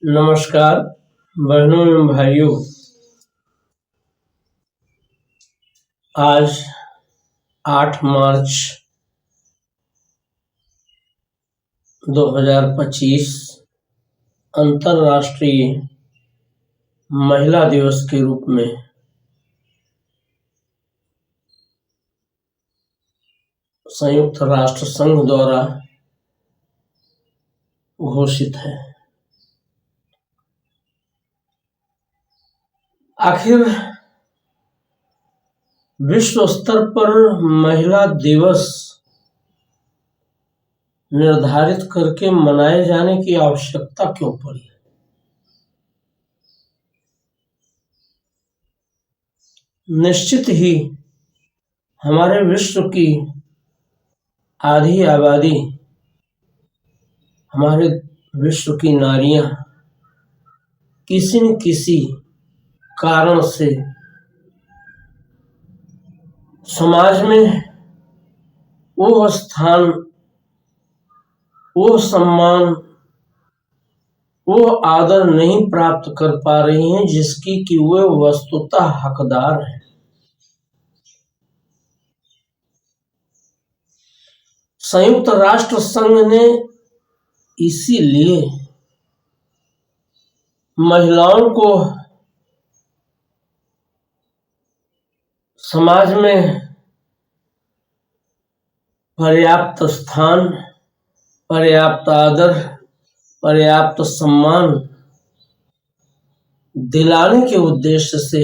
नमस्कार बहनों एवं भाइयों। आज 8 मार्च 2025 अंतर्राष्ट्रीय महिला दिवस के रूप में संयुक्त राष्ट्र संघ द्वारा घोषित है। आखिर विश्व स्तर पर महिला दिवस निर्धारित करके मनाए जाने की आवश्यकता क्यों पड़ी? निश्चित ही हमारे विश्व की आधी आबादी, हमारे विश्व की नारियां किसी न किसी कारण से समाज में वो स्थान, वो सम्मान, वो आदर नहीं प्राप्त कर पा रही हैं जिसकी कि वे वस्तुतः हकदार हैं। संयुक्त राष्ट्र संघ ने इसीलिए महिलाओं को समाज में पर्याप्त स्थान, पर्याप्त आदर, पर्याप्त सम्मान दिलाने के उद्देश्य से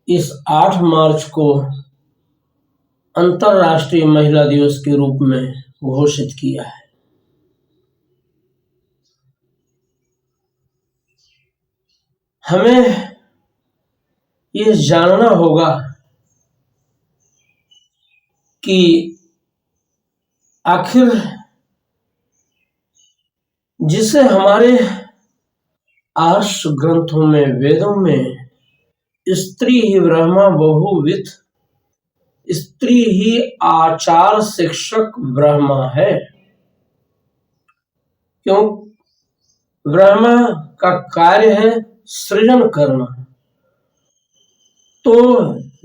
इस 8 मार्च को अंतर्राष्ट्रीय महिला दिवस के रूप में घोषित किया है। हमें ये जानना होगा कि आखिर जिसे हमारे आर्ष ग्रंथों में, वेदों में स्त्री ही ब्रह्मा बहुविध, स्त्री ही आचार शिक्षक ब्रह्मा है। क्यों? ब्रह्मा का कार्य है सृजन करना, तो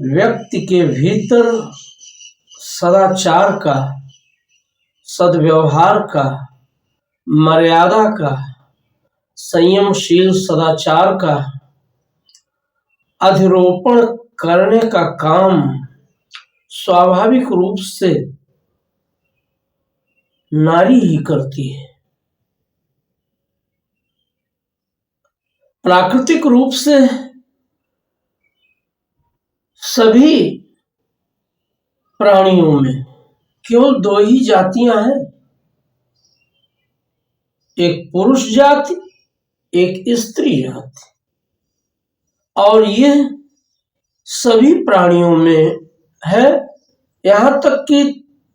व्यक्ति के भीतर सदाचार का, सद्व्यवहार का, मर्यादा का, संयमशील सदाचार का अधिरोपण करने का काम स्वाभाविक रूप से नारी ही करती है। प्राकृतिक रूप से सभी प्राणियों में केवल 2 ही जातियां हैं, एक पुरुष जाति, एक स्त्री जाति, और ये सभी प्राणियों में है, यहां तक कि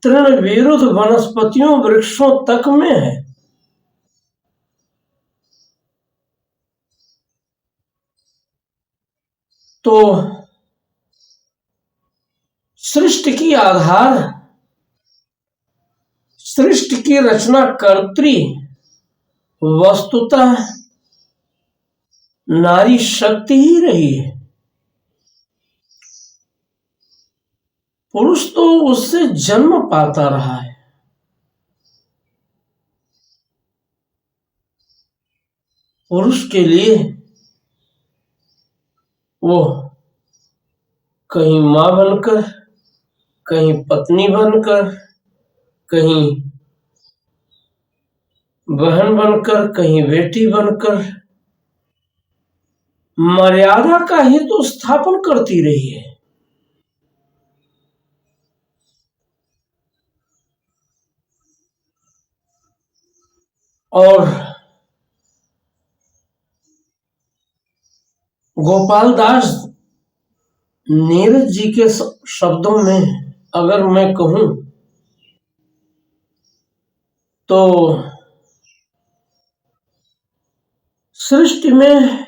तृण विरुद्ध वनस्पतियों, वृक्षों तक में है। तो सृष्टि की आधार, सृष्टि की रचनाकर्त्री वस्तुतः नारी शक्ति ही रही है। पुरुष तो उससे जन्म पाता रहा है। पुरुष के लिए वो कहीं मां बनकर, कहीं पत्नी बनकर, कहीं बहन बनकर, कहीं बेटी बनकर मर्यादा का हेतु स्थापन करती रही है। और गोपाल दास नीरज जी के शब्दों में अगर मैं कहूं तो सृष्टि में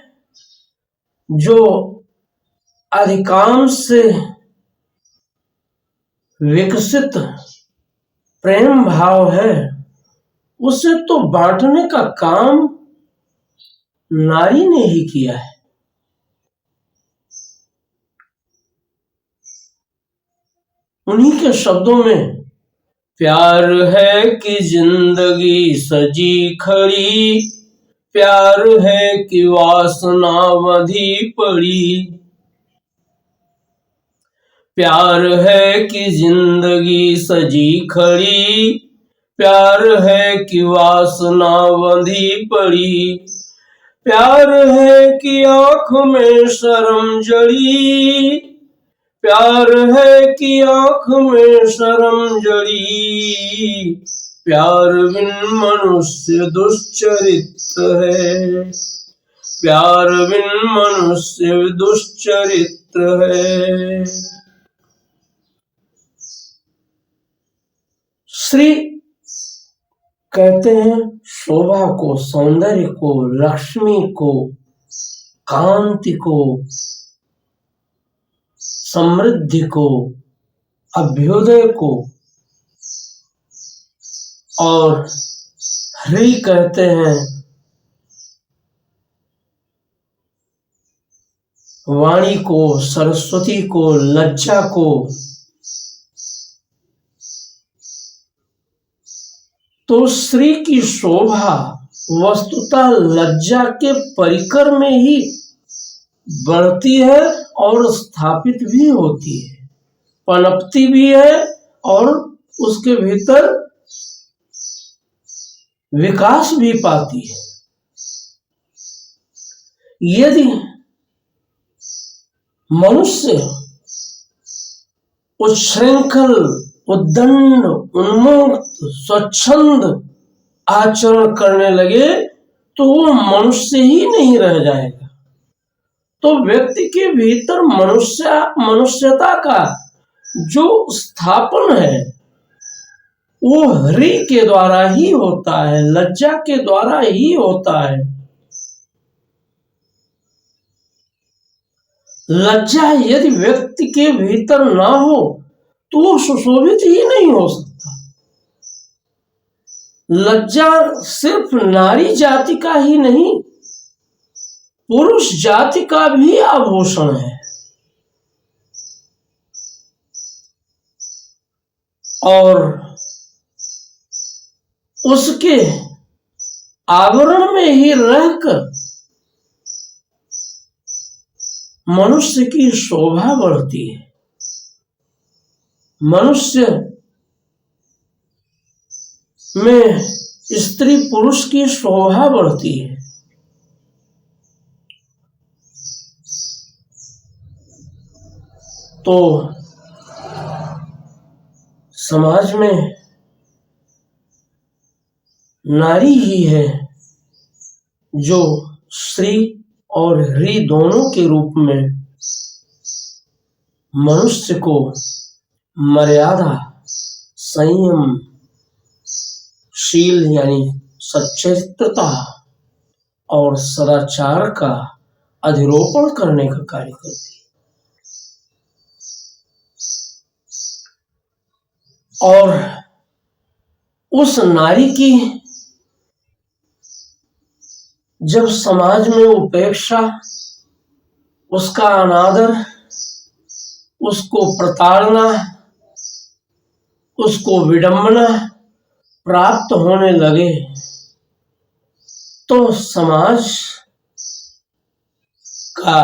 जो अधिकांश से विकसित प्रेम भाव है, उसे तो बांटने का काम नारी ने ही किया है। उन्हीं के शब्दों में, प्यार है कि जिंदगी सजी खड़ी, प्यार है कि वासना बंधी पड़ी, प्यार है कि जिंदगी सजी खड़ी, प्यार है कि वासना बंधी पड़ी, प्यार है कि आंख में शर्म जड़ी, प्यार है कि आंख में शर्म जड़ी, प्यार बिन मनुष्य दुश्चरित्र है, प्यार बिन मनुष्य दुश्चरित्र है। श्री कहते हैं शोभा को, सौंदर्य को, लक्ष्मी को, कांति को, समृद्धि को, अभ्युदय को, और ह्री कहते हैं वाणी को, सरस्वती को, लज्जा को। तो श्री की शोभा वस्तुतः लज्जा के परिकर में ही बढ़ती है और स्थापित भी होती है, पनपती भी है और उसके भीतर विकास भी पाती है। यदि मनुष्य उच्छृंखल, उद्दंड, उन्मुक्त, स्वच्छंद आचरण करने लगे तो वो मनुष्य ही नहीं रह जाएगा। तो व्यक्ति के भीतर मनुष्यता का जो स्थापन है वो ह्री के द्वारा ही होता है, लज्जा के द्वारा ही होता है। लज्जा यदि व्यक्ति के भीतर ना हो तो वो सुशोभित ही नहीं हो सकता। लज्जा सिर्फ नारी जाति का ही नहीं, पुरुष जाति का भी आभूषण है। और उसके आवरण में ही रहकर मनुष्य की शोभा बढ़ती है। मनुष्य में स्त्री पुरुष की शोभा बढ़ती है। तो समाज में नारी ही है जो श्री और ह्री दोनों के रूप में मनुष्य को मर्यादा, संयम, शील यानी सच्चरित्रता और सदाचार का अधिरोपण करने का कार्य करती है। और उस नारी की जब समाज में उपेक्षा, उसका अनादर, उसको प्रताड़ना, उसको विडंबना प्राप्त होने लगे तो समाज का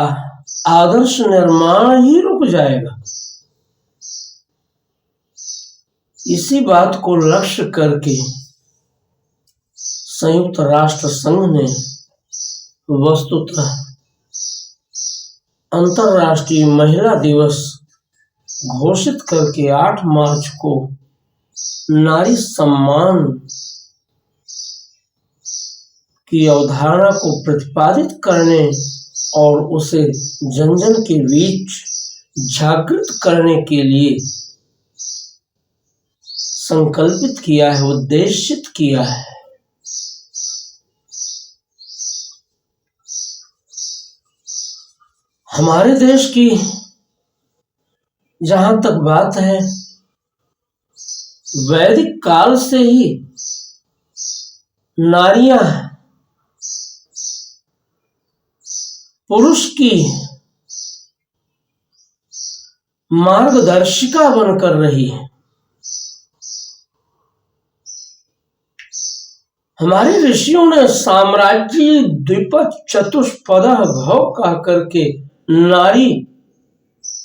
आदर्श निर्माण ही रुक जाएगा। इसी बात को लक्ष्य करके संयुक्त राष्ट्र संघ ने वस्तुतः अंतर्राष्ट्रीय महिला दिवस घोषित करके 8 मार्च को नारी सम्मान की अवधारणा को प्रतिपादित करने और उसे जन जन के बीच जागृत करने के लिए संकल्पित किया है, उद्देशित किया है। हमारे देश की जहां तक बात है, वैदिक काल से ही नारियां पुरुष की मार्गदर्शिका बनकर रही है। हमारे ऋषियों ने साम्राज्य द्विपद चतुष्पद भव कह करके नारी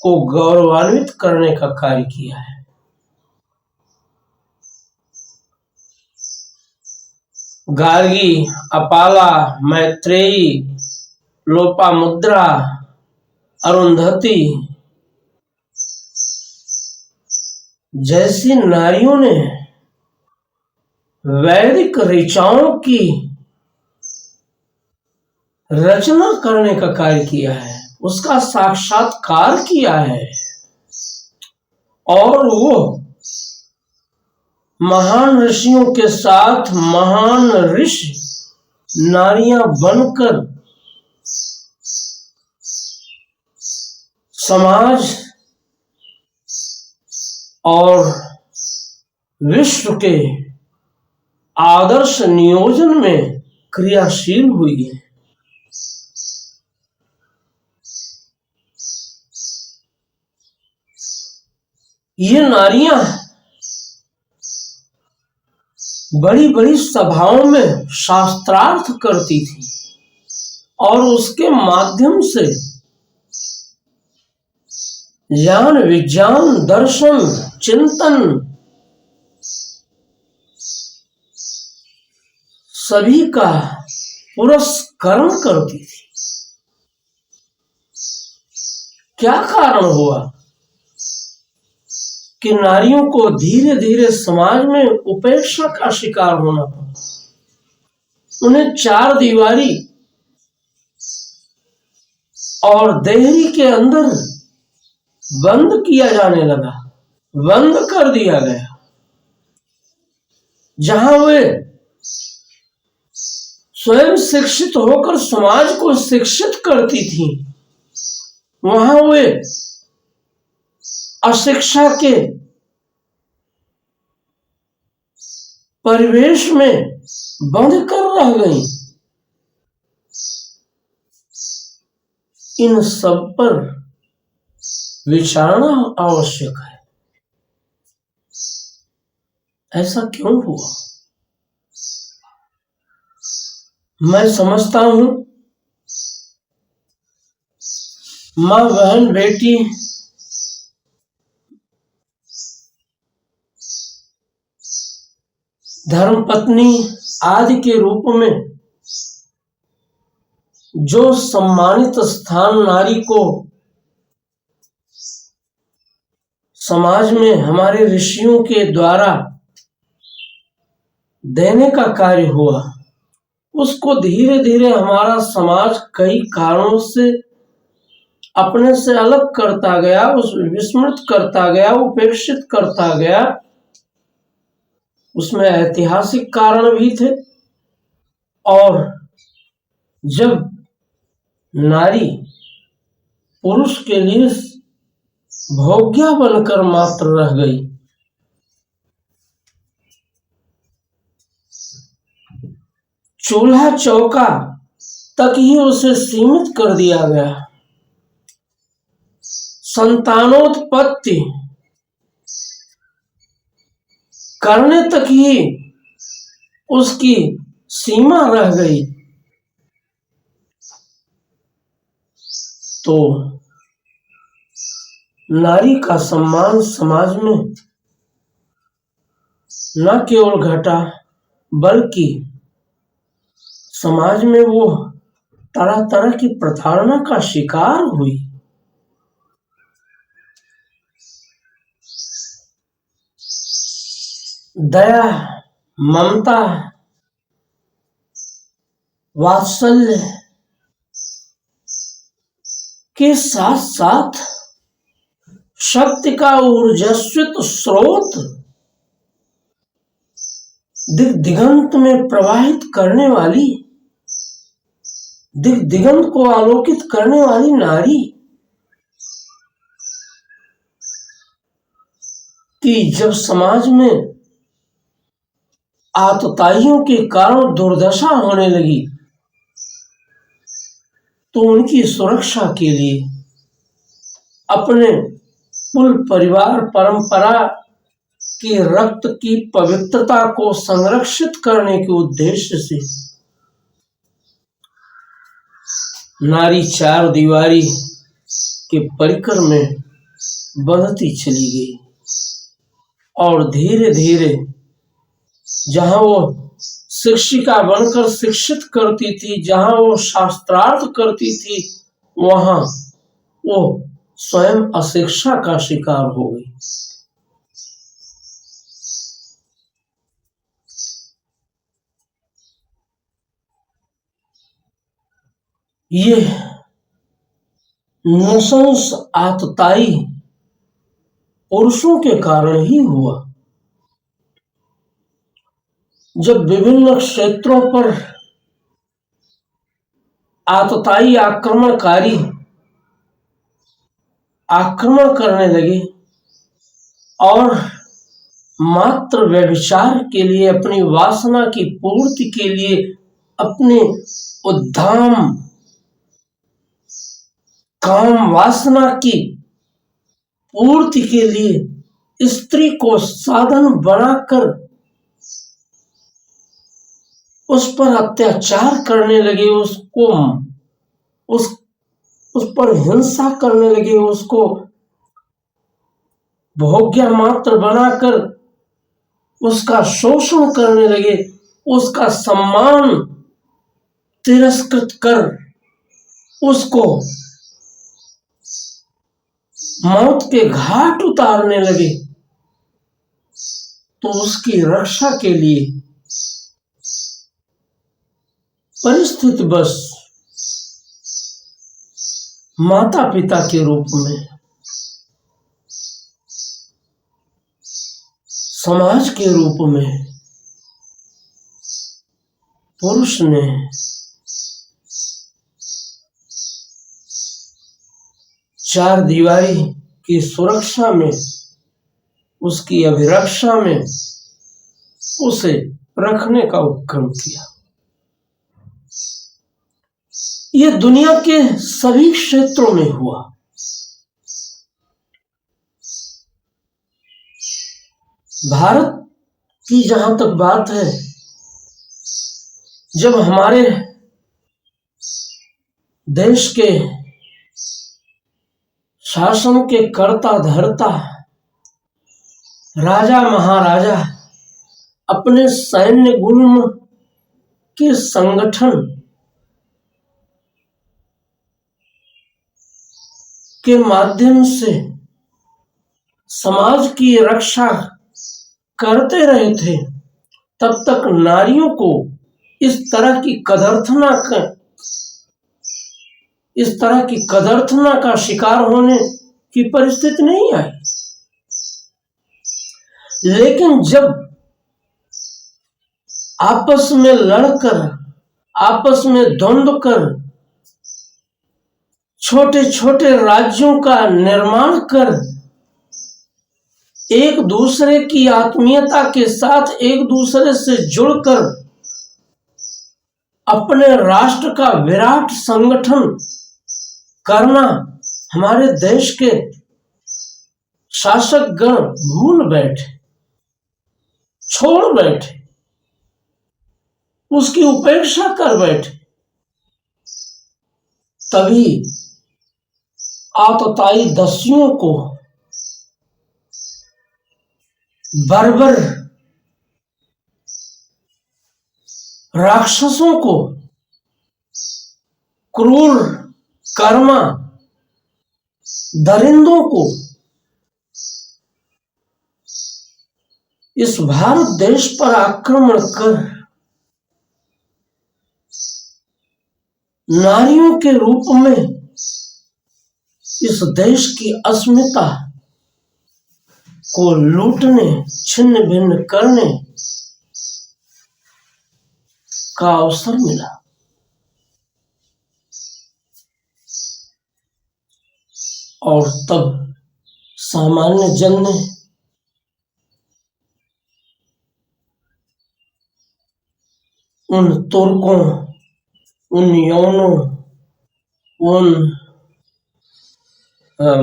को गौरवान्वित करने का कार्य किया है। गार्गी, अपाला, मैत्रेयी, लोपामुद्रा, अरुंधति जैसी नारियों ने वैदिक ऋचाओं की रचना करने का कार्य किया है, उसका साक्षात्कार किया है और वो महान ऋषियों के साथ महान ऋषि नारियां बनकर समाज और विश्व के आदर्श नियोजन में क्रियाशील हुई है। ये नारियां बड़ी बड़ी सभाओं में शास्त्रार्थ करती थी और उसके माध्यम से ज्ञान, विज्ञान, दर्शन, चिंतन सभी का पुरस्करण करती थी। क्या कारण हुआ कि नारियों को धीरे धीरे समाज में उपेक्षा का शिकार होना पड़ा? उन्हें चार दीवारी और देहरी के अंदर बंद किया जाने लगा, बंद कर दिया गया। जहां वे स्वयं शिक्षित होकर समाज को शिक्षित करती थी, वहां वे अशिक्षा के परिवेश में बंद कर रह गई। इन सब पर विचारना आवश्यक है। ऐसा क्यों हुआ? मैं समझता हूं माँ, बहन, बेटी धर्मपत्नी आदि के रूप में जो सम्मानित स्थान नारी को समाज में हमारे ऋषियों के द्वारा देने का कार्य हुआ, उसको धीरे धीरे हमारा समाज कई कारणों से अपने से अलग करता गया, उस विस्मृत करता गया, उपेक्षित करता गया। उसमें ऐतिहासिक कारण भी थे और जब नारी पुरुष के लिए भोग्या बनकर मात्र रह गई, चूल्हा चौका तक ही उसे सीमित कर दिया गया, संतानोत्पत्ति करने तक ही उसकी सीमा रह गई। तो नारी का सम्मान समाज में न केवल घटा, बल्कि समाज में वो तरह तरह की प्रताड़ना का शिकार हुई। दया, ममता, वात्सल्य के साथ साथ शक्ति का ऊर्जस्वित स्रोत दिगंत में प्रवाहित करने वाली, दिगंत को आलोकित करने वाली नारी कि जब समाज में आतताइयों के कारण दुर्दशा होने लगी, तो उनकी सुरक्षा के लिए अपने कुल परिवार परंपरा के रक्त की पवित्रता को संरक्षित करने के उद्देश्य से नारी चार दीवारी के परिकर में बंधती चली गई और धीरे धीरे जहां वो शिक्षिका बनकर शिक्षित करती थी, जहां वो शास्त्रार्थ करती थी, वहां वो स्वयं अशिक्षा का शिकार हो गई। ये नृशंस आतताई पुरुषों के कारण ही हुआ। जब विभिन्न क्षेत्रों पर आतताई आक्रमणकारी आक्रमण करने लगे और मात्र व्यभिचार के लिए, अपनी वासना की पूर्ति के लिए, अपने उद्दाम काम वासना की पूर्ति के लिए स्त्री को साधन बनाकर उस पर अत्याचार करने लगे, उसको उस पर हिंसा करने लगे, उसको भोग्य मात्र बनाकर उसका शोषण करने लगे, उसका सम्मान तिरस्कृत कर उसको मौत के घाट उतारने लगे। तो उसकी रक्षा के लिए परिस्थिति बस माता पिता के रूप में, समाज के रूप में पुरुष ने चार दीवारी की सुरक्षा में, उसकी अभिरक्षा में उसे रखने का उपक्रम किया। यह दुनिया के सभी क्षेत्रों में हुआ। भारत की जहां तक बात है, जब हमारे देश के शासन के कर्ता धर्ता राजा महाराजा अपने सैन्य गुल्म के संगठन के माध्यम से समाज की रक्षा करते रहे थे, तब तक नारियों को इस तरह की कदर्थना का शिकार होने की परिस्थिति नहीं आई। लेकिन जब आपस में लड़कर, आपस में द्वंद्व कर, छोटे छोटे राज्यों का निर्माण कर, एक दूसरे की आत्मीयता के साथ एक दूसरे से जुड़कर अपने राष्ट्र का विराट संगठन करना हमारे देश के शासक गण भूल बैठे, छोड़ बैठे, उसकी उपेक्षा कर बैठे। तभी आतताई दस्युओं को, बर्बर राक्षसों को, क्रूर कर्मा दरिंदों को इस भारत देश पर आक्रमण कर नारियों के रूप में इस देश की अस्मिता को लूटने, छिन्न भिन्न करने का अवसर मिला। और तब सामान्य जन ने उन तुर्कों, उन यवनों, उन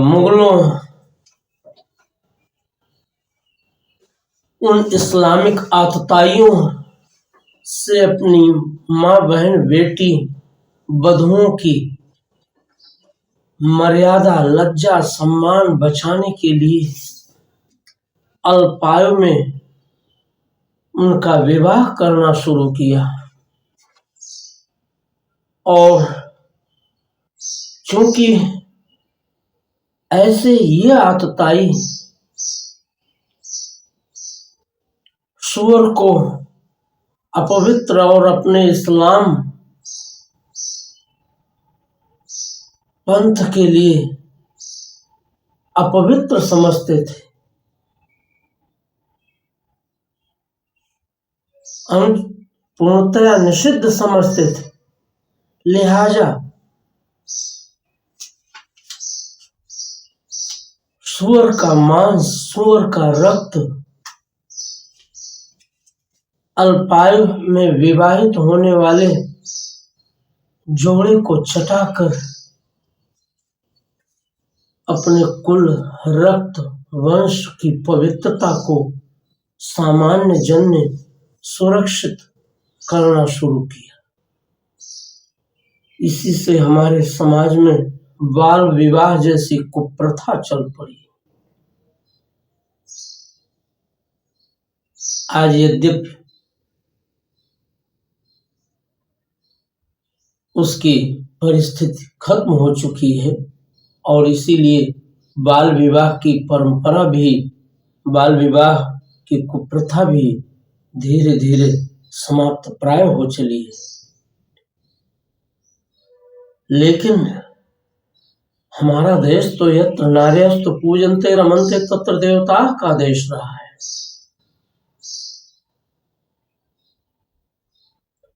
मुगलों, उन इस्लामिक आतताइयों से अपनी माँ, बहन, बेटी, बधुओं की मर्यादा, लज्जा, सम्मान बचाने के लिए अल्पायु में उनका विवाह करना शुरू किया। और चूंकि ऐसे ये आतताई सूअर को अपवित्र और अपने इस्लाम पंथ के लिए अपवित्र समझते थे, पूर्णतया निषिद्ध समझते थे, लिहाजा सूअर का मांस, सूअर का रक्त अल्पायु में विवाहित होने वाले जोड़े को चटाकर अपने कुल, रक्त, वंश की पवित्रता को सामान्य जन ने सुरक्षित करना शुरू किया। इसी से हमारे समाज में बाल विवाह जैसी कुप्रथा चल पड़ी। आज यद्यपि उसकी परिस्थिति खत्म हो चुकी है और इसीलिए बाल विवाह की परंपरा भी, बाल विवाह की कुप्रथा भी धीरे धीरे समाप्त प्राय हो चली है। लेकिन हमारा देश तो यत्र नार्यस्तु पूजन्ते रमन्ते तत्र देवताः का देश रहा है।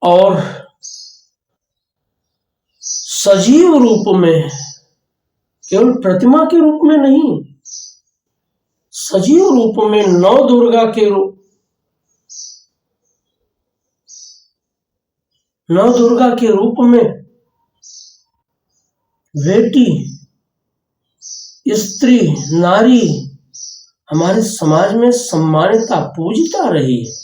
और सजीव रूप में, केवल प्रतिमा के रूप में नहीं, सजीव रूप में नौ दुर्गा के रूप, नौ दुर्गा के रूप में बेटी, स्त्री, नारी हमारे समाज में सम्मानिता, पूजिता रही है।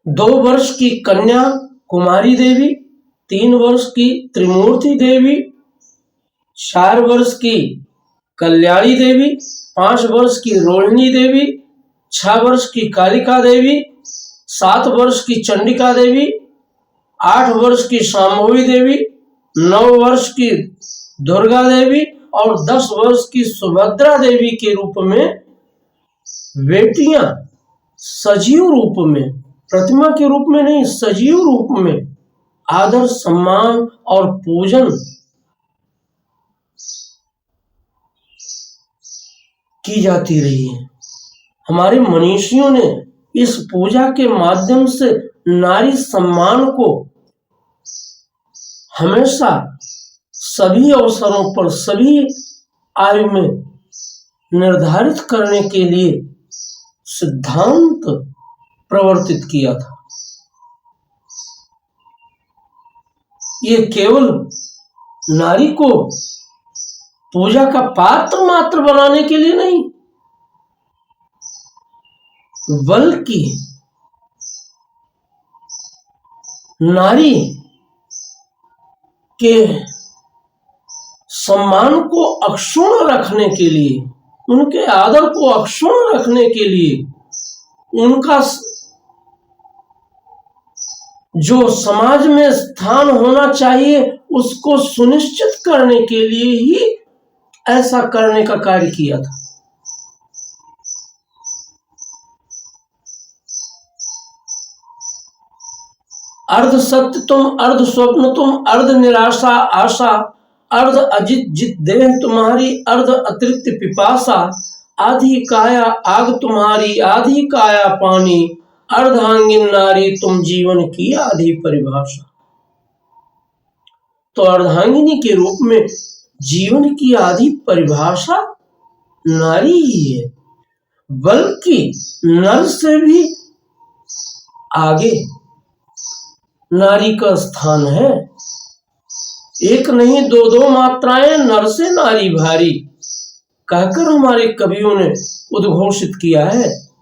2 वर्ष की कन्या कुमारी देवी, 3 वर्ष की त्रिमूर्ति देवी, 4 वर्ष की कल्याणी देवी, 5 वर्ष की रोहिणी देवी, 6 वर्ष की कालिका देवी, 7 वर्ष की चंडिका देवी, 8 वर्ष की शांभवी देवी, 9 वर्ष की दुर्गा देवी और 10 वर्ष की सुभद्रा देवी के रूप में बेटियां सजीव रूप में, प्रतिमा के रूप में नहीं, सजीव रूप में आदर, सम्मान और पूजन की जाती रही है। हमारे मनीषियों ने इस पूजा के माध्यम से नारी सम्मान को हमेशा सभी अवसरों पर, सभी आयु में निर्धारित करने के लिए सिद्धांत प्रवर्तित किया था। ये केवल नारी को पूजा का पात्र मात्र बनाने के लिए नहीं, बल्कि नारी के सम्मान को अक्षुण्ण रखने के लिए, उनके आदर को अक्षुण्ण रखने के लिए, उनका जो समाज में स्थान होना चाहिए उसको सुनिश्चित करने के लिए ही ऐसा करने का कार्य किया था। अर्ध सत्य तुम, अर्ध स्वप्न तुम, अर्ध निराशा आशा, अर्ध अजित जित देह तुम्हारी, अर्ध अतृप्त पिपासा, आधी काया आग तुम्हारी, आधी काया पानी, अर्धांगिन नारी तुम जीवन की आधी परिभाषा। तो अर्धांगिनी के रूप में जीवन की आधी परिभाषा नारी ही है, बल्कि नर से भी आगे नारी का स्थान है। एक नहीं दो दो मात्राएं नर से नारी भारी कहकर हमारे कवियों ने उद्घोषित किया है।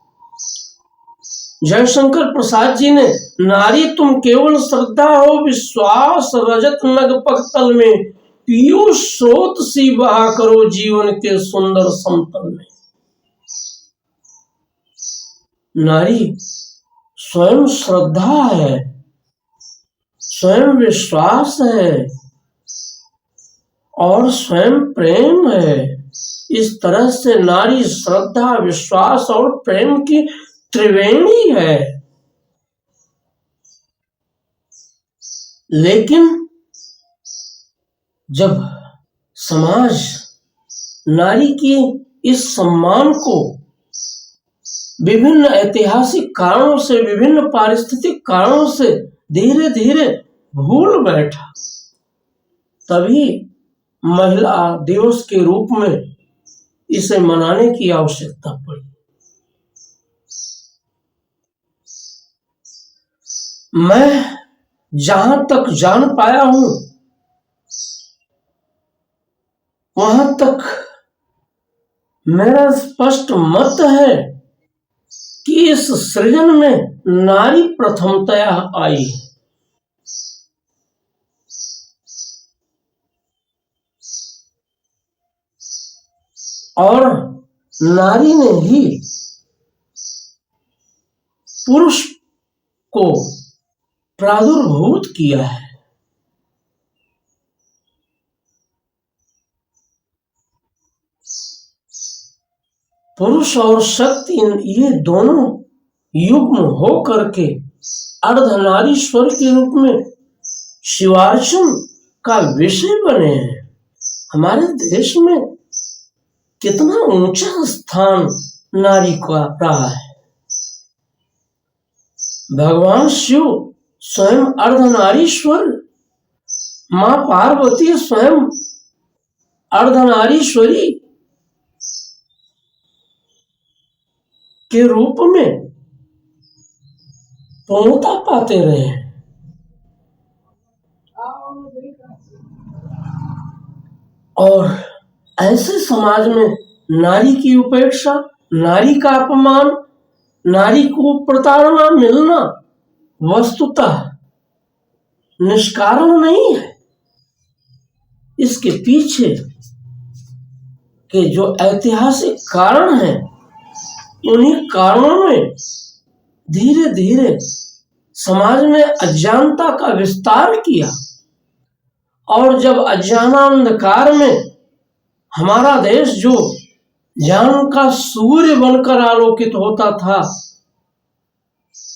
जयशंकर प्रसाद जी ने नारी तुम केवल श्रद्धा हो विश्वास रजत नग पगतल में पीयूष स्रोत सी बहा करो जीवन के सुंदर समतल में। नारी स्वयं श्रद्धा है, स्वयं विश्वास है और स्वयं प्रेम है। इस तरह से नारी श्रद्धा विश्वास और प्रेम की त्रिवेणी है। लेकिन जब समाज नारी की इस सम्मान को विभिन्न ऐतिहासिक कारणों से विभिन्न पारिस्थितिक कारणों से धीरे धीरे भूल बैठा, तभी महिला दिवस के रूप में इसे मनाने की आवश्यकता पड़ी। मैं जहां तक जान पाया हूं वहां तक मेरा स्पष्ट मत है कि इस सृजन में नारी प्रथमतया आई है। और नारी ने ही पुरुष को प्रादुर्भूत किया है। पुरुष और शक्ति ये दोनों युग्म हो करके अर्धनारीश्वर के रूप में शिवार्चन का विषय बने हैं। हमारे देश में कितना ऊंचा स्थान नारी का रहा है। भगवान शिव स्वयं अर्धनारीश्वर, मां पार्वती स्वयं अर्धनारीश्वरी के रूप में पूर्णता पाते रहे। और ऐसे समाज में नारी की उपेक्षा, नारी का अपमान, नारी को प्रताड़ना मिलना वस्तुतः निष्कारण नहीं है। इसके पीछे के जो ऐतिहासिक कारण हैं, उन्हीं कारणों में धीरे धीरे समाज में अज्ञानता का विस्तार किया। और जब अज्ञानांधकार में हमारा देश जो ज्ञान का सूर्य बनकर आलोकित होता था,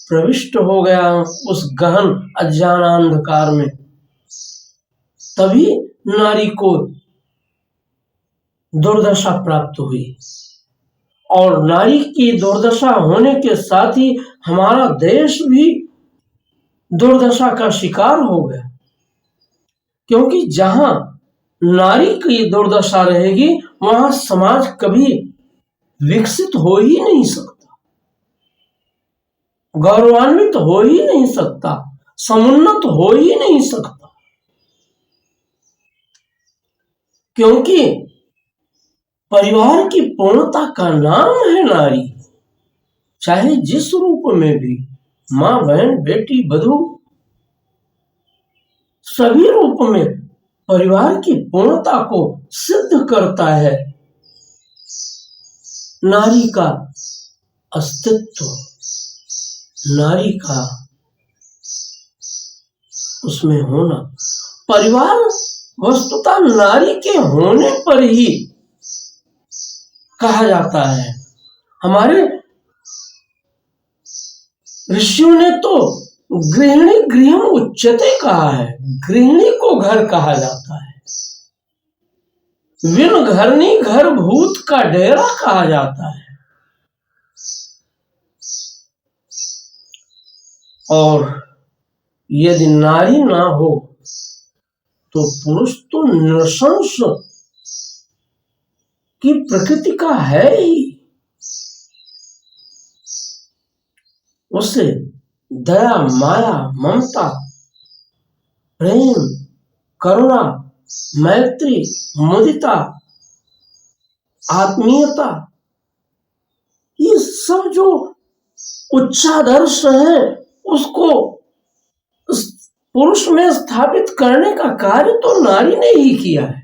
प्रविष्ट हो गया उस गहन अज्ञानांधकार में, तभी नारी को दुर्दशा प्राप्त हुई। और नारी की दुर्दशा होने के साथ ही हमारा देश भी दुर्दशा का शिकार हो गया। क्योंकि जहां नारी की दुर्दशा रहेगी वहां समाज कभी विकसित हो ही नहीं सकता, गौरवान्वित हो ही नहीं सकता, समुन्नत हो ही नहीं सकता। क्योंकि परिवार की पूर्णता का नाम है नारी। चाहे जिस रूप में भी, मां, बहन, बेटी, बधू, सभी रूप में परिवार की पूर्णता को सिद्ध करता है नारी का अस्तित्व, नारी का उसमें होना। परिवार वस्तुतः नारी के होने पर ही कहा जाता है। हमारे ऋषियों ने तो गृहिणी गृहम उच्यते कहा है। गृहिणी को घर कहा जाता है। विन घरनी घर भूत का डेरा कहा जाता है। और यदि नारी ना हो तो पुरुष तो नृशंस की प्रकृति का है ही। उसे दया, माया, ममता, प्रेम, करुणा, मैत्री, मुदिता, आत्मीयता, ये सब जो उच्चादर्श है उसको उस पुरुष में स्थापित करने का कार्य तो नारी ने ही किया है।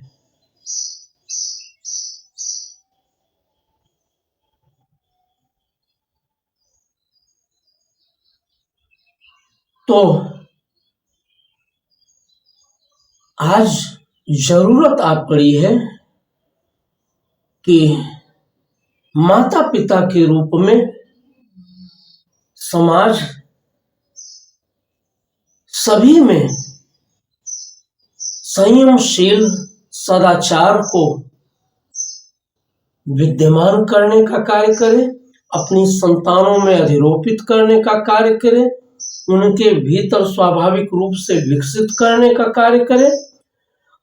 तो आज जरूरत आ पड़ी है कि माता पिता के रूप में समाज सभी में संयमशील सदाचार को विद्यमान करने का कार्य करे, अपनी संतानों में अधिरोपित करने का कार्य करे, उनके भीतर स्वाभाविक रूप से विकसित करने का कार्य करे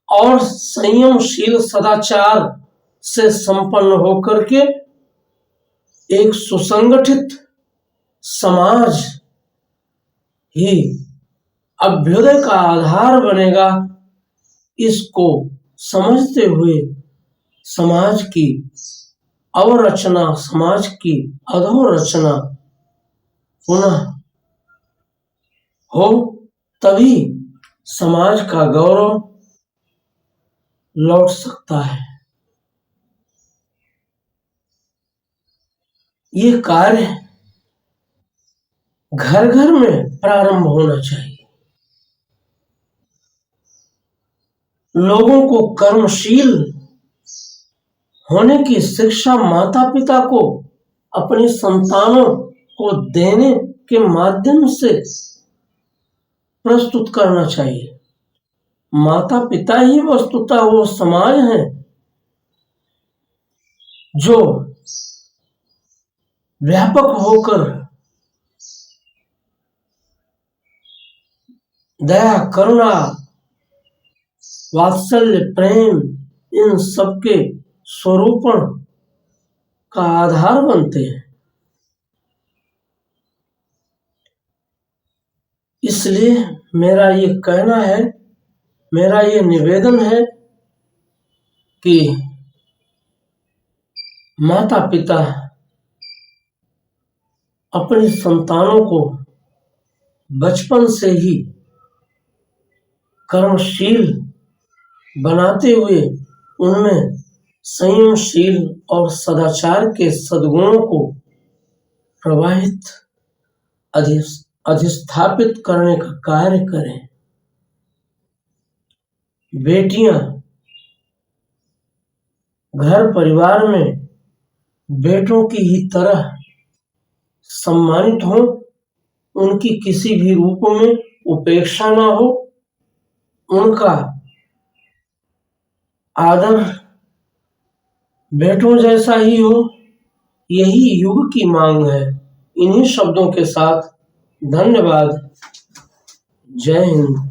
और संयमशील सदाचार से संपन्न होकर के एक सुसंगठित समाज ही अभ्युदय का आधार बनेगा। इसको समझते हुए समाज की अवरचना, समाज की अधोरचना पुनः हो, तभी समाज का गौरव लौट सकता है। ये कार्य घर घर में प्रारंभ होना चाहिए। लोगों को कर्मशील होने की शिक्षा माता पिता को अपनी संतानों को देने के माध्यम से प्रस्तुत करना चाहिए। माता पिता ही वस्तुतः वो समाज है जो व्यापक होकर दया, करुणा, वात्सल्य, प्रेम इन सबके स्वरूपण का आधार बनते हैं। इसलिए मेरा ये कहना है, मेरा ये निवेदन है कि माता पिता अपनी संतानों को बचपन से ही कर्मशील बनाते हुए उनमें संयमशील और सदाचार के सद्गुणों को प्रवाहित अधिस्थापित करने का कार्य करें। बेटियां घर परिवार में बेटों की ही तरह सम्मानित हो, उनकी किसी भी रूप में उपेक्षा ना हो, उनका आदर बेटों जैसा ही हो, यही युग की मांग है। इन्हीं शब्दों के साथ धन्यवाद। जय हिंद।